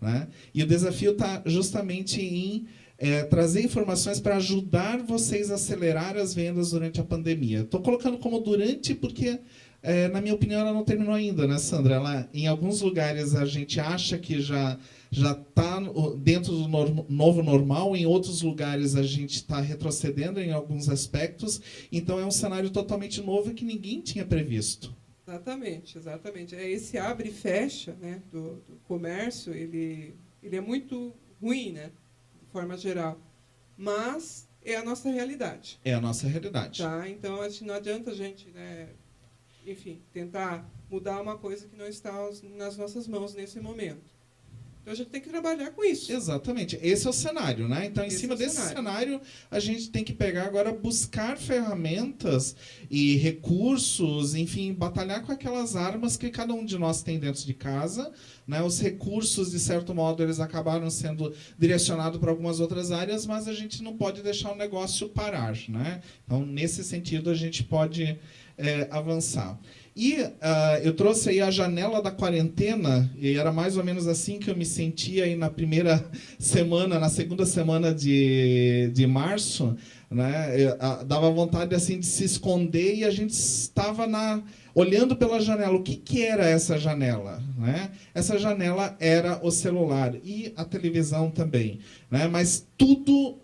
né? E o desafio está justamente em trazer informações para ajudar vocês a acelerar as vendas durante a pandemia. Estou colocando como durante porque, na minha opinião, ela não terminou ainda, né, Sandra? Ela, em alguns lugares a gente acha que já está dentro do novo normal, em outros lugares a gente está retrocedendo em alguns aspectos, então é um cenário totalmente novo que ninguém tinha previsto. Exatamente, exatamente. Esse abre e fecha, né, do comércio, ele é muito ruim, né, de forma geral, mas é a nossa realidade. É a nossa realidade. Tá? Então, assim, não adianta a gente, né, enfim, tentar mudar uma coisa que não está nas nossas mãos nesse momento. Então, a gente tem que trabalhar com isso. Exatamente. Esse é o cenário, né? Então, em cima desse cenário, a gente tem que pegar agora, buscar ferramentas e recursos, enfim, batalhar com aquelas armas que cada um de nós tem dentro de casa, né? Os recursos, de certo modo, eles acabaram sendo direcionados para algumas outras áreas, mas a gente não pode deixar o negócio parar, né? Então, nesse sentido, a gente pode avançar. E eu trouxe aí a janela da quarentena, e era mais ou menos assim que eu me sentia aí na primeira semana, na segunda semana de março, né? Dava vontade assim de se esconder e a gente estava olhando pela janela. O que era essa janela, né? Essa janela era o celular e a televisão também, né? Mas todo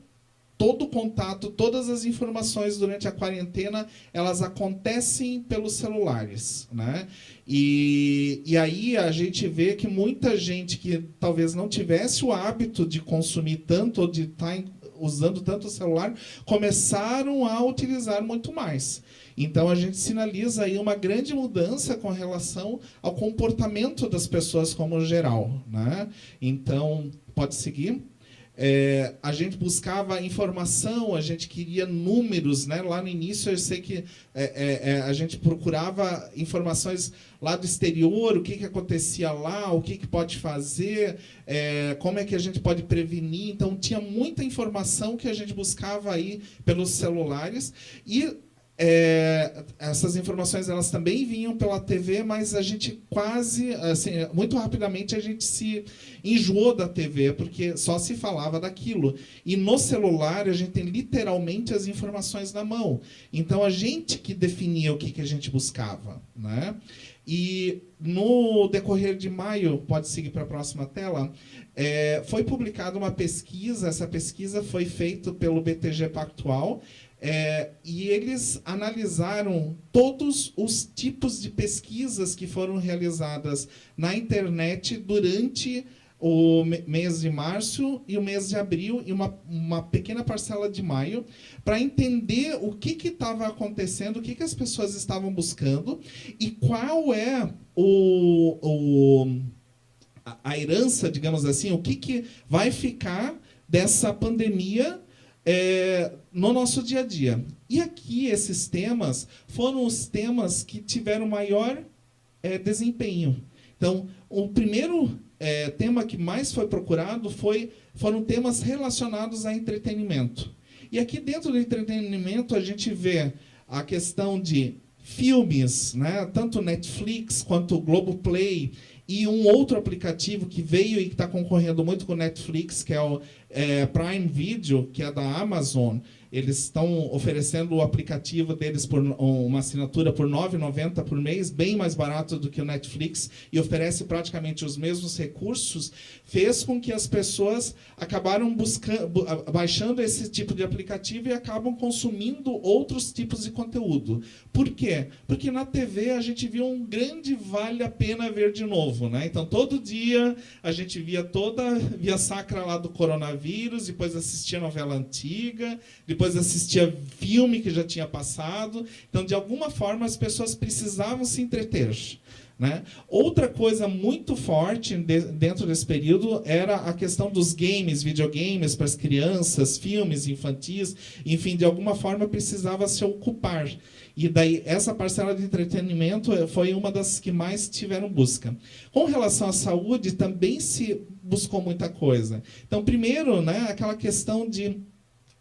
contato, todas as informações durante a quarentena, elas acontecem pelos celulares, né? E aí a gente vê que muita gente que talvez não tivesse o hábito de consumir tanto, ou de estar usando tanto o celular, começaram a utilizar muito mais. Então, a gente sinaliza aí uma grande mudança com relação ao comportamento das pessoas como geral, né? Então, pode seguir. A gente buscava informação, a gente queria números, né? Lá no início eu sei que a gente procurava informações lá do exterior, o que acontecia lá, o que pode fazer, como é que a gente pode prevenir. Então tinha muita informação que a gente buscava aí pelos celulares e essas informações elas também vinham pela TV, mas a gente quase, assim, muito rapidamente a gente se enjoou da TV, porque só se falava daquilo. E no celular a gente tem literalmente as informações na mão. Então a gente que definia o que a gente buscava, né? E no decorrer de maio, pode seguir para a próxima tela, foi publicada uma pesquisa, essa pesquisa foi feita pelo BTG Pactual, e eles analisaram todos os tipos de pesquisas que foram realizadas na internet durante o mês de março e o mês de abril e uma pequena parcela de maio, para entender o que estava acontecendo, o que as pessoas estavam buscando e qual é a herança, digamos assim, o que vai ficar dessa pandemia no nosso dia a dia. E aqui esses temas foram os temas que tiveram maior desempenho. Então, o primeiro tema que mais foi procurado foram temas relacionados a entretenimento. E aqui dentro do entretenimento a gente vê a questão de filmes, né? Tanto Netflix quanto o Globoplay, e um outro aplicativo que veio e que está concorrendo muito com o Netflix, que é o Prime Video, que é da Amazon. Eles estão oferecendo o aplicativo deles por uma assinatura por R$ 9,90 por mês, bem mais barato do que o Netflix, e oferece praticamente os mesmos recursos, fez com que as pessoas acabaram baixando esse tipo de aplicativo e acabam consumindo outros tipos de conteúdo. Por quê? Porque na TV a gente viu um grande vale a pena ver de novo, né? Então, todo dia a gente via via sacra lá do coronavírus, depois assistia novela antiga, depois assistia filme que já tinha passado. Então, de alguma forma, as pessoas precisavam se entreter, né? Outra coisa muito forte dentro desse período era a questão dos games, videogames para as crianças, filmes infantis, enfim, de alguma forma precisava se ocupar. E daí essa parcela de entretenimento foi uma das que mais tiveram busca. Com relação à saúde, também se buscou muita coisa. Então, primeiro, né, aquela questão de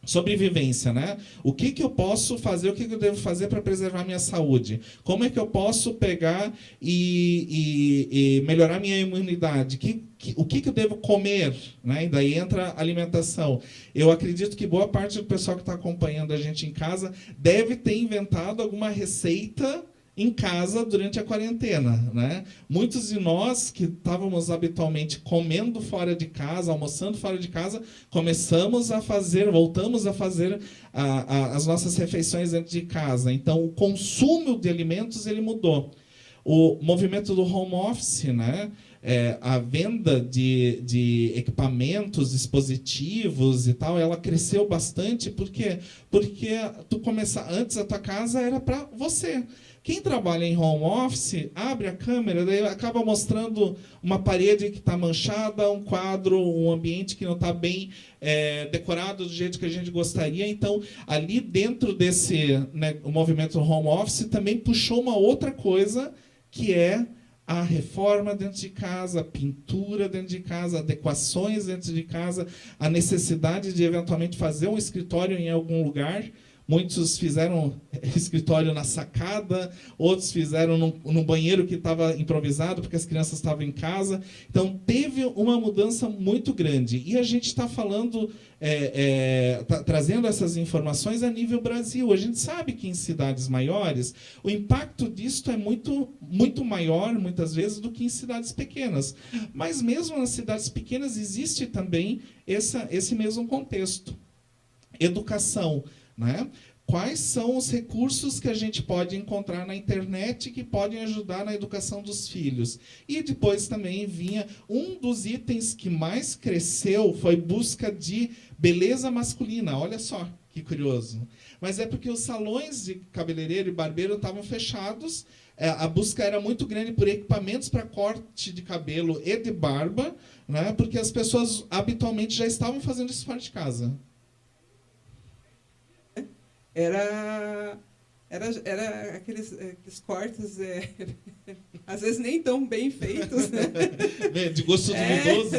sobrevivência, né? O que eu posso fazer, o que eu devo fazer para preservar minha saúde? Como é que eu posso pegar e melhorar minha imunidade? Que o que eu devo comer, né? E daí entra a alimentação. Eu acredito que boa parte do pessoal que está acompanhando a gente em casa deve ter inventado alguma receita em casa durante a quarentena, né? Muitos de nós que estávamos habitualmente comendo fora de casa, almoçando fora de casa, voltamos a fazer as nossas refeições dentro de casa. Então, o consumo de alimentos ele mudou. O movimento do home office, né? A venda de equipamentos, dispositivos e tal, ela cresceu bastante. Por quê? Porque antes a tua casa era para você. Quem trabalha em home office, abre a câmera, daí acaba mostrando uma parede que está manchada, um quadro, um ambiente que não está bem decorado do jeito que a gente gostaria. Então, ali dentro desse, né, o movimento home office também puxou uma outra coisa, que é a reforma dentro de casa, a pintura dentro de casa, adequações dentro de casa, a necessidade de eventualmente fazer um escritório em algum lugar. Muitos fizeram escritório na sacada, outros fizeram num banheiro que estava improvisado, porque as crianças estavam em casa. Então, teve uma mudança muito grande. E a gente está falando, trazendo essas informações a nível Brasil. A gente sabe que em cidades maiores, o impacto disso é muito, muito maior, muitas vezes, do que em cidades pequenas. Mas mesmo nas cidades pequenas, existe também esse mesmo contexto. Educação. Né? Quais são os recursos que a gente pode encontrar na internet que podem ajudar na educação dos filhos? E depois também vinha um dos itens que mais cresceu foi busca de beleza masculina. Olha só que curioso. Mas é porque os salões de cabeleireiro e barbeiro estavam fechados. A busca era muito grande por equipamentos para corte de cabelo e de barba, né? Porque as pessoas habitualmente já estavam fazendo isso fora de casa. Era aqueles cortes, às vezes nem tão bem feitos, né? De gosto duvidoso.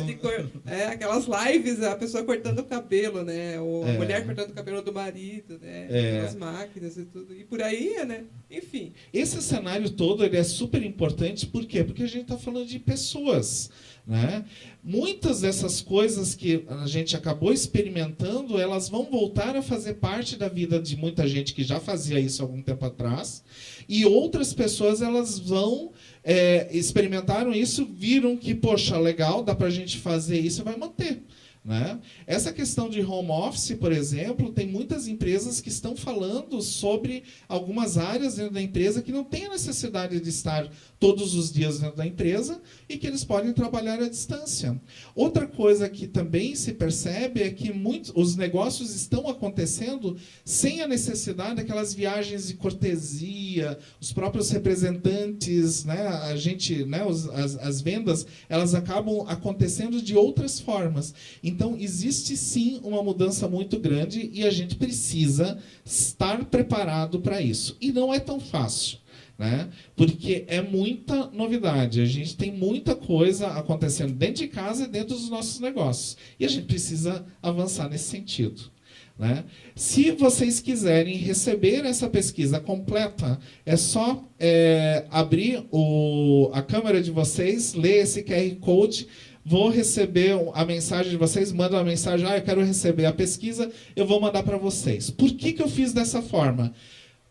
Aquelas lives, a pessoa cortando o cabelo, né? Ou a mulher cortando o cabelo do marido, né? As máquinas e tudo. E por aí, né? Enfim. Esse cenário todo ele é super importante, por quê? Porque a gente está falando de pessoas. Né? Muitas dessas coisas que a gente acabou experimentando, elas vão voltar a fazer parte da vida de muita gente que já fazia isso há algum tempo atrás, e outras pessoas elas vão experimentaram isso, viram que, poxa, legal, dá para a gente fazer isso e vai manter. Né? Essa questão de home office, por exemplo, tem muitas empresas que estão falando sobre algumas áreas dentro da empresa que não têm a necessidade de estar todos os dias dentro da empresa e que eles podem trabalhar à distância. Outra coisa que também se percebe é que os negócios estão acontecendo sem a necessidade daquelas viagens de cortesia, os próprios representantes, né, as vendas, elas acabam acontecendo de outras formas. Então, existe sim uma mudança muito grande e a gente precisa estar preparado para isso. E não é tão fácil, né? Porque é muita novidade. A gente tem muita coisa acontecendo dentro de casa e dentro dos nossos negócios. E a gente precisa avançar nesse sentido. Né? Se vocês quiserem receber essa pesquisa completa, é só abrir a câmera de vocês, ler esse QR Code. Vou receber a mensagem de vocês, mandam uma mensagem, eu quero receber a pesquisa, eu vou mandar para vocês. Por que eu fiz dessa forma?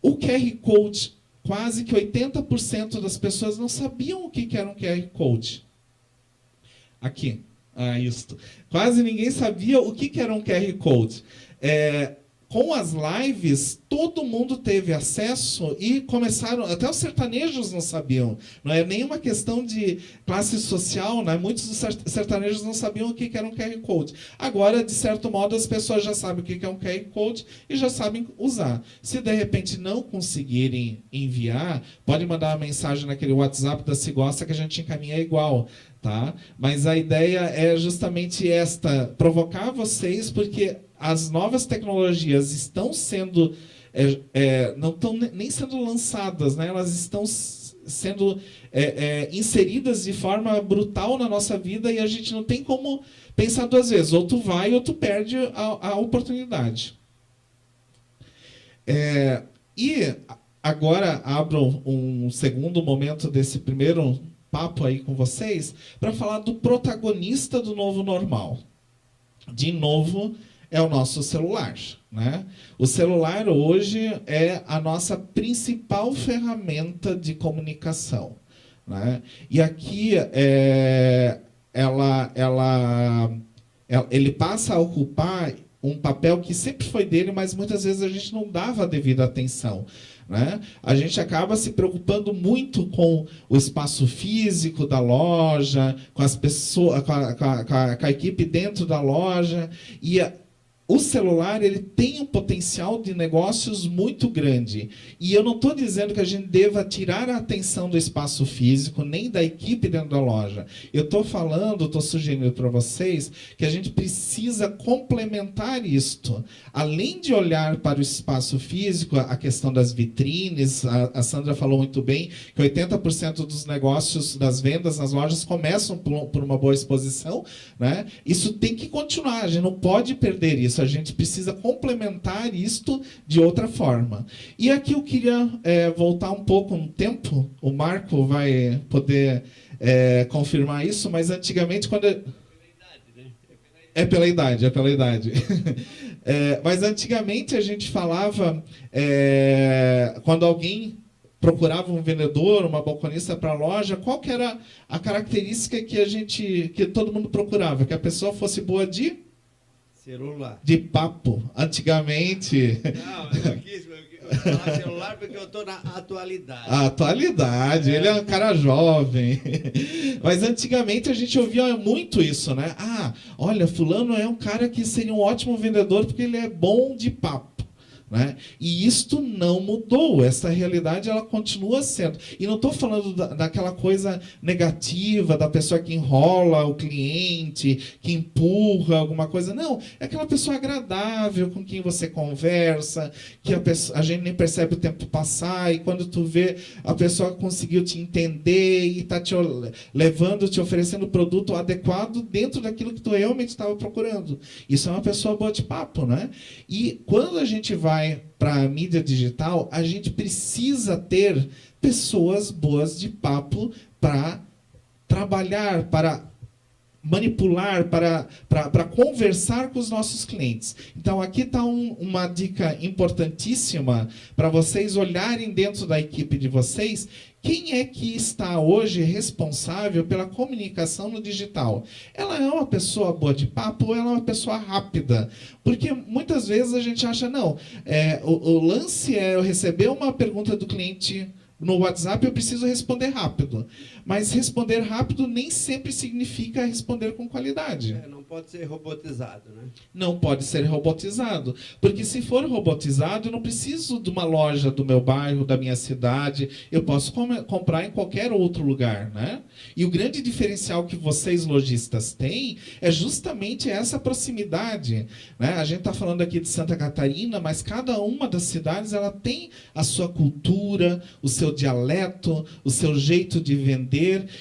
O QR Code, quase que 80% das pessoas não sabiam o que era um QR Code. Aqui, isso. Quase ninguém sabia o que era um QR Code. Com as lives, todo mundo teve acesso e começaram... Até os sertanejos não sabiam. Não é nenhuma questão de classe social, né? Muitos dos sertanejos não sabiam o que era um QR Code. Agora, de certo modo, as pessoas já sabem o que é um QR Code e já sabem usar. Se, de repente, não conseguirem enviar, pode mandar uma mensagem naquele WhatsApp da Se Gosta que a gente encaminha igual. Tá? Mas a ideia é justamente esta, provocar vocês, porque as novas tecnologias estão sendo, não estão nem sendo lançadas, né? Elas estão sendo inseridas de forma brutal na nossa vida e a gente não tem como pensar duas vezes, ou tu vai ou tu perde a oportunidade. E agora abro um segundo momento desse primeiro bate-papo aí com vocês para falar do protagonista do novo normal. De novo, é o nosso celular, né? O celular hoje é a nossa principal ferramenta de comunicação, né? E aqui ele passa a ocupar um papel que sempre foi dele, mas muitas vezes a gente não dava a devida atenção, né? A gente acaba se preocupando muito com o espaço físico da loja, com as pessoas, com a equipe dentro da loja, e o celular ele tem um potencial de negócios muito grande. E eu não estou dizendo que a gente deva tirar a atenção do espaço físico, nem da equipe dentro da loja. Eu estou sugerindo para vocês que a gente precisa complementar isto. Além de olhar para o espaço físico, a questão das vitrines, a Sandra falou muito bem, que 80% dos negócios, das vendas nas lojas começam por uma boa exposição, né? Isso tem que continuar, a gente não pode perder isso. A gente precisa complementar isto de outra forma. E aqui eu queria voltar um pouco no tempo. O Marco vai poder confirmar isso, mas antigamente, quando... É pela idade. Mas antigamente a gente falava, quando alguém procurava um vendedor, uma balconista para a loja, qual que era a característica que todo mundo procurava? Que a pessoa fosse boa de... Celular. De papo, antigamente. Não, eu não quis falar celular porque eu estou na atualidade. A atualidade, ele é um cara jovem. Mas antigamente a gente ouvia muito isso, né? Ah, olha, fulano é um cara que seria um ótimo vendedor porque ele é bom de papo. Né? E isto não mudou, essa realidade ela continua sendo. E não estou falando daquela coisa negativa, da pessoa que enrola o cliente, que empurra alguma coisa. Não, é aquela pessoa agradável com quem você conversa, que a gente nem percebe o tempo passar, e quando tu vê, a pessoa conseguiu te entender e está te levando, te oferecendo o produto adequado dentro daquilo que tu realmente estava procurando. Isso é uma pessoa boa de papo, né? E quando a gente vai para a mídia digital, a gente precisa ter pessoas boas de papo para trabalhar, para manipular, para conversar com os nossos clientes. Então, aqui está uma dica importantíssima para vocês olharem dentro da equipe de vocês. Quem é que está hoje responsável pela comunicação no digital? Ela é uma pessoa boa de papo ou ela é uma pessoa rápida? Porque muitas vezes a gente acha, não, o lance é eu receber uma pergunta do cliente no WhatsApp, eu preciso responder rápido. Mas responder rápido nem sempre significa responder com qualidade. Não pode ser robotizado, né? Não pode ser robotizado. Porque se for robotizado, eu não preciso de uma loja do meu bairro, da minha cidade. Eu posso comprar em qualquer outro lugar, né? E o grande diferencial que vocês, lojistas, têm é justamente essa proximidade, né? A gente está falando aqui de Santa Catarina, mas cada uma das cidades ela tem a sua cultura, o seu dialeto, o seu jeito de vender.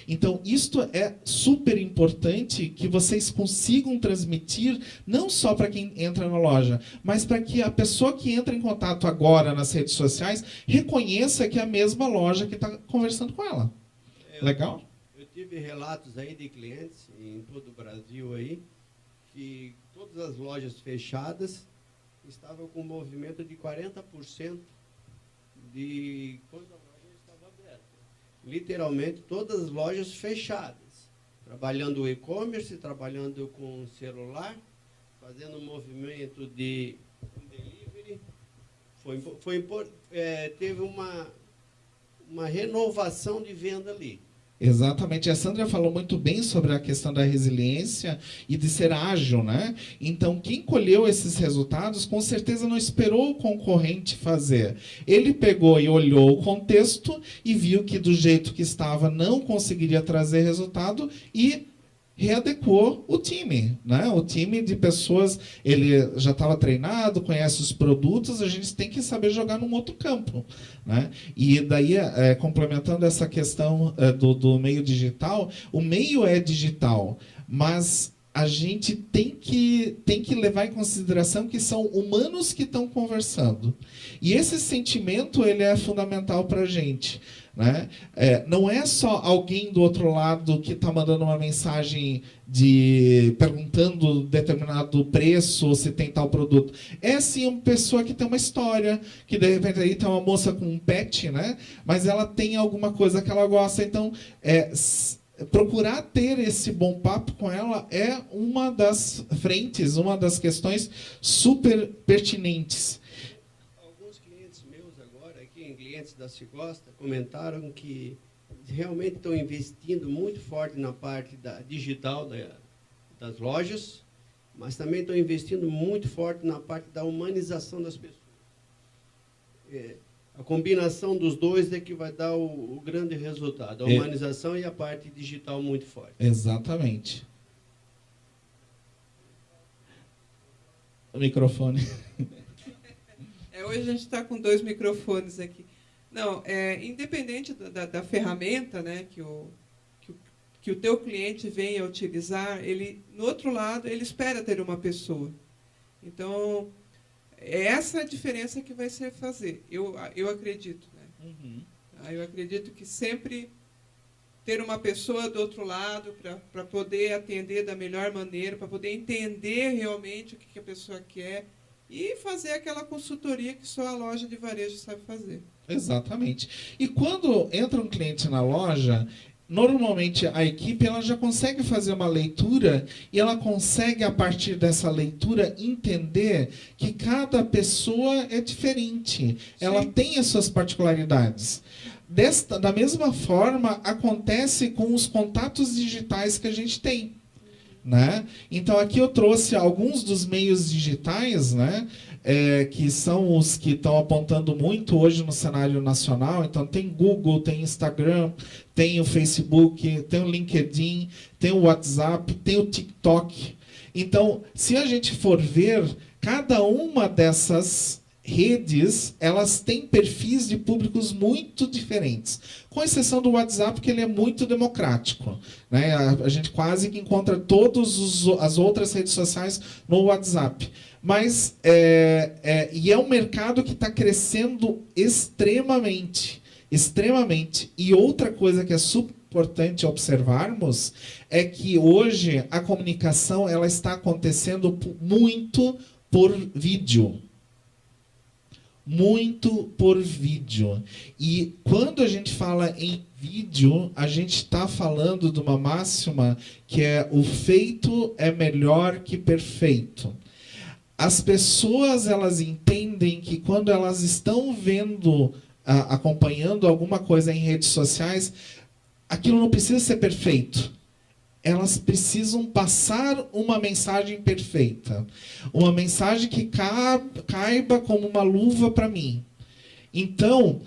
Então, isto é super importante que vocês consigam transmitir, não só para quem entra na loja, mas para que a pessoa que entra em contato agora nas redes sociais reconheça que é a mesma loja que está conversando com ela. Legal? Eu tive relatos aí de clientes em todo o Brasil aí, que todas as lojas fechadas estavam com um movimento de 40% de quando a loja estava aberta. Literalmente todas as lojas fechadas, trabalhando o e-commerce, trabalhando com celular, fazendo um movimento de delivery. Teve uma renovação de venda ali. Exatamente. A Sandra falou muito bem sobre a questão da resiliência e de ser ágil, né? Então, quem colheu esses resultados, com certeza não esperou o concorrente fazer. Ele pegou e olhou o contexto e viu que do jeito que estava não conseguiria trazer resultado e readequou o time, né? O time de pessoas, ele já estava treinado, conhece os produtos, a gente tem que saber jogar num outro campo, né? E daí, complementando essa questão do meio digital, o meio é digital, mas a gente tem que levar em consideração que são humanos que estão conversando. E esse sentimento ele é fundamental para a gente. né? Não é só alguém do outro lado que está mandando uma mensagem perguntando determinado preço, se tem tal produto. É sim uma pessoa que tem uma história, que de repente aí tem uma moça com um pet, né? Mas ela tem alguma coisa que ela gosta. Então, procurar ter esse bom papo com ela é uma das frentes, uma das questões super pertinentes. Alguns clientes meus agora, aqui, clientes da Cigosta, comentaram que realmente estão investindo muito forte na parte digital das lojas, mas também estão investindo muito forte na parte da humanização das pessoas. A combinação dos dois é que vai dar o grande resultado, a humanização e a parte digital muito forte. Exatamente. O microfone. Hoje a gente está com 2 microfones aqui. Não, independente da ferramenta, né, que o teu cliente venha utilizar, no outro lado, ele espera ter uma pessoa. Então, é essa a diferença que vai ser fazer. Eu acredito. Né? Uhum. Eu acredito que sempre ter uma pessoa do outro lado para poder atender da melhor maneira, para poder entender realmente o que a pessoa quer e fazer aquela consultoria que só a loja de varejo sabe fazer. Exatamente. E quando entra um cliente na loja, normalmente a equipe ela já consegue fazer uma leitura e ela consegue, a partir dessa leitura, entender que cada pessoa é diferente. Sim. Ela tem as suas particularidades. Da mesma forma, acontece com os contatos digitais que a gente tem. Né? Então, aqui eu trouxe alguns dos meios digitais, né? Que são os que estão apontando muito hoje no cenário nacional. Então, tem Google, tem Instagram, tem o Facebook, tem o LinkedIn, tem o WhatsApp, tem o TikTok. Então, se a gente for ver, cada uma dessas redes, elas têm perfis de públicos muito diferentes, com exceção do WhatsApp, que ele é muito democrático, né? A gente quase que encontra todas as outras redes sociais no WhatsApp. Mas e é um mercado que está crescendo extremamente. E outra coisa que é super importante observarmos é que hoje a comunicação ela está acontecendo muito por vídeo. Muito por vídeo. E quando a gente fala em vídeo, a gente está falando de uma máxima que é: o feito é melhor que perfeito. As pessoas elas entendem que quando elas estão vendo, acompanhando alguma coisa em redes sociais, aquilo não precisa ser perfeito. Elas precisam passar uma mensagem perfeita. Uma mensagem que caiba como uma luva para mim. Então,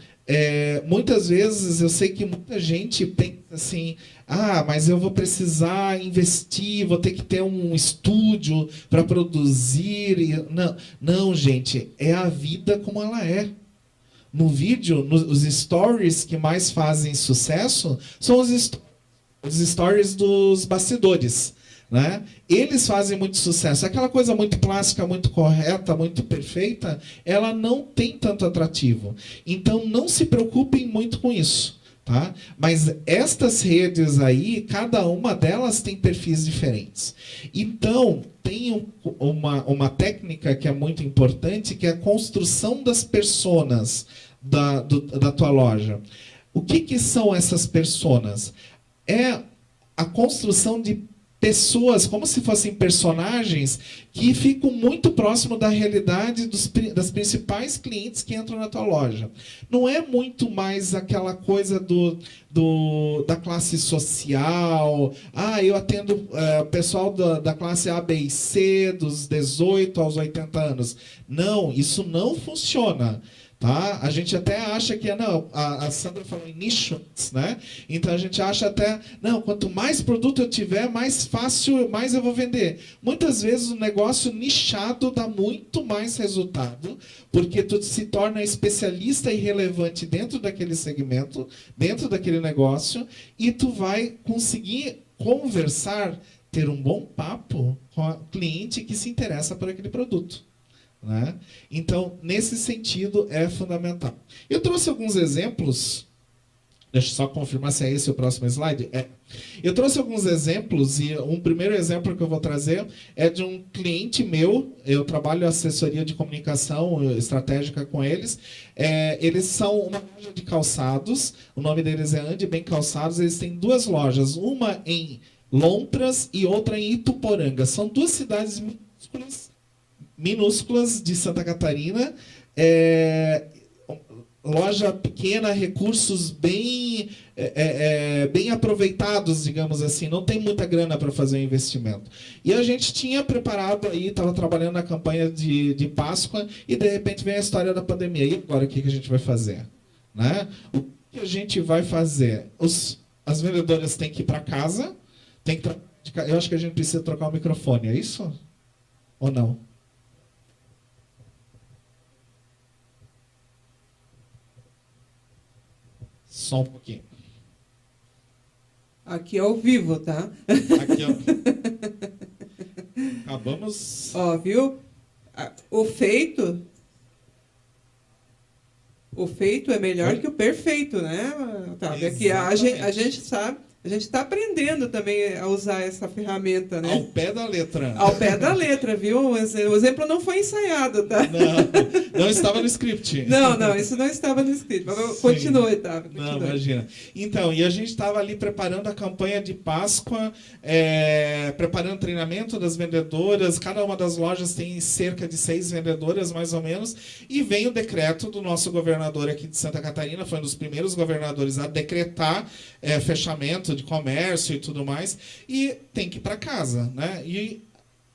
muitas vezes eu sei que muita gente pensa assim: mas eu vou precisar investir, vou ter que ter um estúdio para produzir. Não, gente, é a vida como ela é. No vídeo, os stories que mais fazem sucesso são os stories dos bastidores, né? Eles fazem muito sucesso. Aquela coisa muito clássica, muito correta, muito perfeita, ela não tem tanto atrativo. Então, não se preocupem muito com isso, tá? Mas estas redes aí, cada uma delas tem perfis diferentes. Então, tem uma técnica que é muito importante, que é a construção das personas da tua loja. O que são essas personas? É a construção de pessoas, como se fossem personagens, que ficam muito próximo da realidade das principais clientes que entram na tua loja. Não é muito mais aquela coisa da classe social. Eu atendo pessoal da classe A, B e C, dos 18 aos 80 anos. Não, isso não funciona. Tá? A gente até acha que a Sandra falou em nichos, né? Então a gente acha até, quanto mais produto eu tiver, mais fácil, mais eu vou vender. Muitas vezes o negócio nichado dá muito mais resultado, porque tu se torna especialista e relevante dentro daquele segmento, dentro daquele negócio, e tu vai conseguir conversar, ter um bom papo com o cliente que se interessa por aquele produto. Né? Então, nesse sentido, é fundamental. Eu trouxe alguns exemplos Deixa eu só confirmar se é esse o próximo slide. Eu trouxe alguns exemplos, e um primeiro exemplo que eu vou trazer é de um cliente meu. Eu trabalho assessoria de comunicação estratégica com eles. Eles são uma loja de calçados, o nome deles é Ande Bem Calçados. Eles têm 2 lojas, uma em Lompras e outra em Ituporanga. São 2 cidades minúsculas de Santa Catarina. Loja pequena, recursos bem aproveitados, digamos assim. Não tem muita grana para fazer o investimento. E a gente tinha preparado aí, estava trabalhando na campanha de Páscoa, e de repente vem a história da pandemia. E agora o que a gente vai fazer? Né? O que a gente vai fazer? As vendedoras têm que ir para casa, eu acho que a gente precisa trocar o microfone, é isso? Ou não? Só um pouquinho. Aqui é ao vivo, tá? Aqui, ó. Acabamos. Ó, viu? O feito é melhor que o perfeito, né, Otávio? Aqui a gente sabe, a gente está aprendendo também a usar essa ferramenta, né? Ao pé da letra. Ao pé da letra, viu? O exemplo não foi ensaiado, tá? Não estava no script. Não, isso não estava no script. Mas continue, Otávio. Não, imagina. Então, e a gente estava ali preparando a campanha de Páscoa, preparando treinamento das vendedoras. Cada uma das lojas tem cerca de 6 vendedoras, mais ou menos. E vem o decreto do nosso governador aqui de Santa Catarina, foi um dos primeiros governadores a decretar fechamento de comércio e tudo mais. E tem que ir para casa, né? E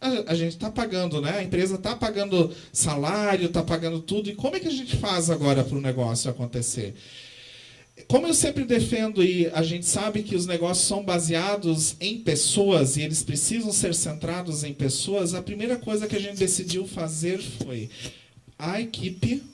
a gente está pagando, né? A empresa está pagando salário, está pagando tudo. E como é que a gente faz agora para o negócio acontecer? Como eu sempre defendo, e a gente sabe que os negócios são baseados em pessoas e eles precisam ser centrados em pessoas, a primeira coisa que a gente decidiu fazer foi: a equipe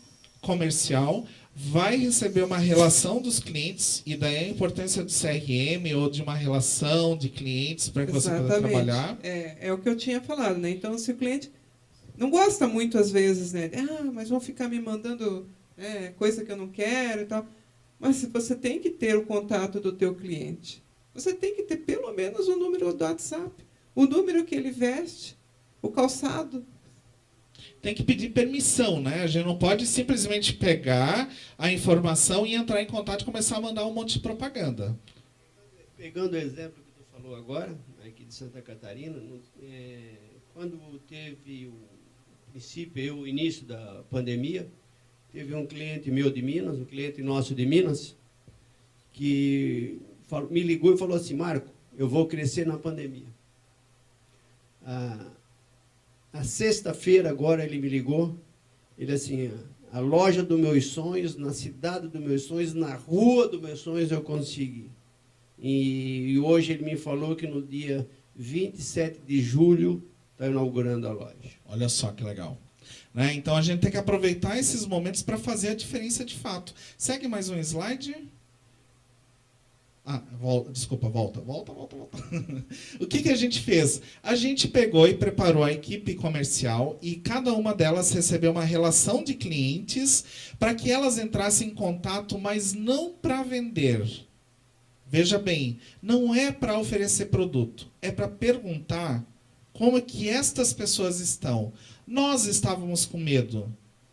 comercial vai receber uma relação dos clientes, e daí a importância do CRM ou de uma relação de clientes para que você possa trabalhar. É o que eu tinha falado, né? Então, se o cliente não gosta muito, às vezes, né? Mas vão ficar me mandando coisa que eu não quero e tal. Mas você tem que ter o contato do teu cliente. Você tem que ter pelo menos o número do WhatsApp, o número que ele veste, o calçado. Tem que pedir permissão, né? A gente não pode simplesmente pegar a informação e entrar em contato e começar a mandar um monte de propaganda. Pegando o exemplo que tu falou agora, aqui de Santa Catarina, quando teve o início da pandemia, teve um cliente meu de Minas, um cliente nosso de Minas, que me ligou e falou assim: Marco, eu vou crescer na pandemia. Na sexta-feira, agora, ele me ligou, ele assim: a loja dos meus sonhos, na cidade dos meus sonhos, na rua dos meus sonhos eu consegui. E hoje ele me falou que no dia 27 de julho está inaugurando a loja. Olha só que legal. Né? Então a gente tem que aproveitar esses momentos para fazer a diferença de fato. Segue mais um slide. Volta. O que a gente fez? A gente pegou e preparou a equipe comercial e cada uma delas recebeu uma relação de clientes para que elas entrassem em contato, mas não para vender. Veja bem, não é para oferecer produto, é para perguntar como é que estas pessoas estão. Nós estávamos com medo.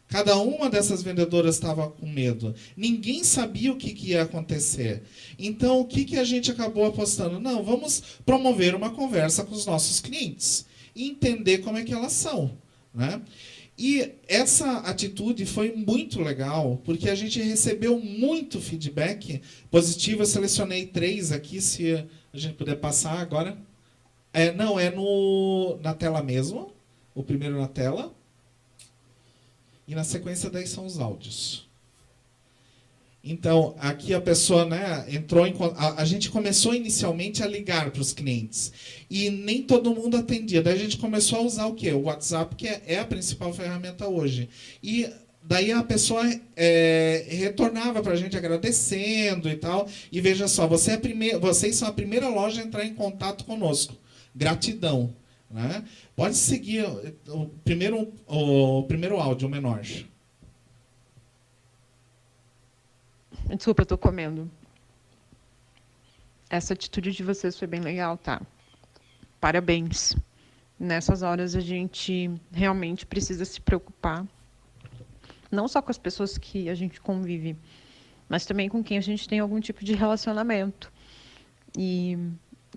Cada uma dessas vendedoras estava com medo. Ninguém sabia o que ia acontecer. Então, o que a gente acabou apostando? Não, vamos promover uma conversa com os nossos clientes e entender como é que elas são, né? E essa atitude foi muito legal, porque a gente recebeu muito feedback positivo. Eu selecionei 3 aqui, se a gente puder passar agora. Na tela mesmo. O primeiro na tela. E na sequência daí são os áudios. Então, aqui a pessoa, né, entrou em... A gente começou inicialmente a ligar para os clientes. E nem todo mundo atendia. Daí a gente começou a usar o quê? O WhatsApp, que é a principal ferramenta hoje. E daí a pessoa retornava para a gente agradecendo e tal. E veja só, vocês são a primeira loja a entrar em contato conosco. Gratidão. Né? Pode seguir o primeiro áudio, o menor. Desculpa, eu estou comendo. Essa atitude de vocês foi bem legal, tá? Parabéns. Nessas horas a gente realmente precisa se preocupar, não só com as pessoas que a gente convive, mas também com quem a gente tem algum tipo de relacionamento. E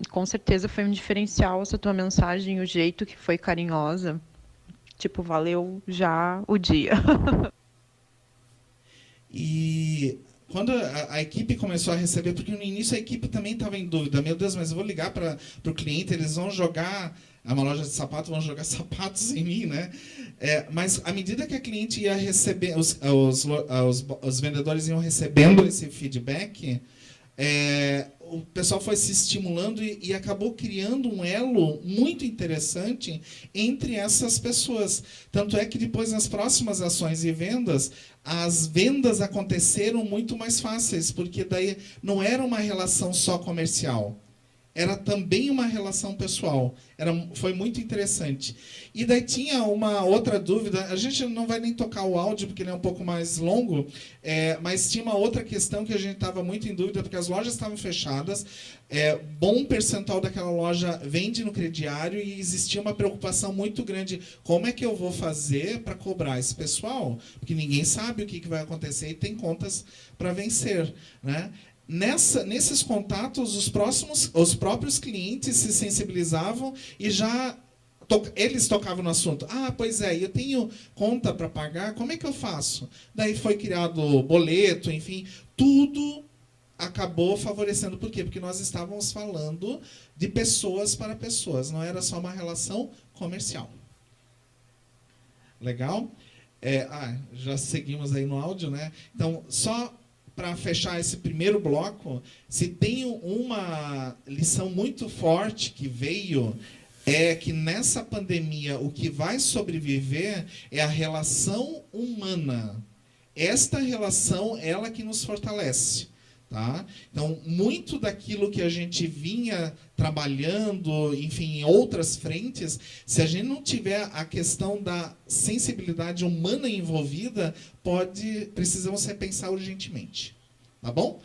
com certeza foi um diferencial essa tua mensagem, o jeito que foi carinhosa. Tipo, valeu já o dia. E quando a equipe começou a receber, porque no início a equipe também estava em dúvida, meu Deus, mas eu vou ligar para o cliente, eles vão jogar, é uma loja de sapato, vão jogar sapatos em mim, né? Mas à medida que a cliente ia receber, os vendedores iam recebendo esse feedback, o pessoal foi se estimulando e acabou criando um elo muito interessante entre essas pessoas. Tanto é que depois, nas próximas ações e vendas, as vendas aconteceram muito mais fáceis, porque daí não era uma relação só comercial. Era também uma relação pessoal. Foi muito interessante. E daí tinha uma outra dúvida, a gente não vai nem tocar o áudio, porque ele é um pouco mais longo, mas tinha uma outra questão que a gente estava muito em dúvida, porque as lojas estavam fechadas, bom percentual daquela loja vende no crediário, e existia uma preocupação muito grande, como é que eu vou fazer para cobrar esse pessoal? Porque ninguém sabe o que vai acontecer e tem contas para vencer, né? Nesses contatos, os próprios clientes se sensibilizavam e já eles tocavam no assunto. Ah, pois é, eu tenho conta para pagar, como é que eu faço? Daí foi criado boleto, enfim, tudo acabou favorecendo. Por quê? Porque nós estávamos falando de pessoas para pessoas, não era só uma relação comercial. Legal? Já seguimos aí no áudio, né? Então, só para fechar esse primeiro bloco, se tem uma lição muito forte que veio, é que nessa pandemia o que vai sobreviver é a relação humana. Esta relação, ela que nos fortalece. Tá? Então, muito daquilo que a gente vinha trabalhando, enfim, em outras frentes, se a gente não tiver a questão da sensibilidade humana envolvida, precisamos repensar urgentemente. Tá bom?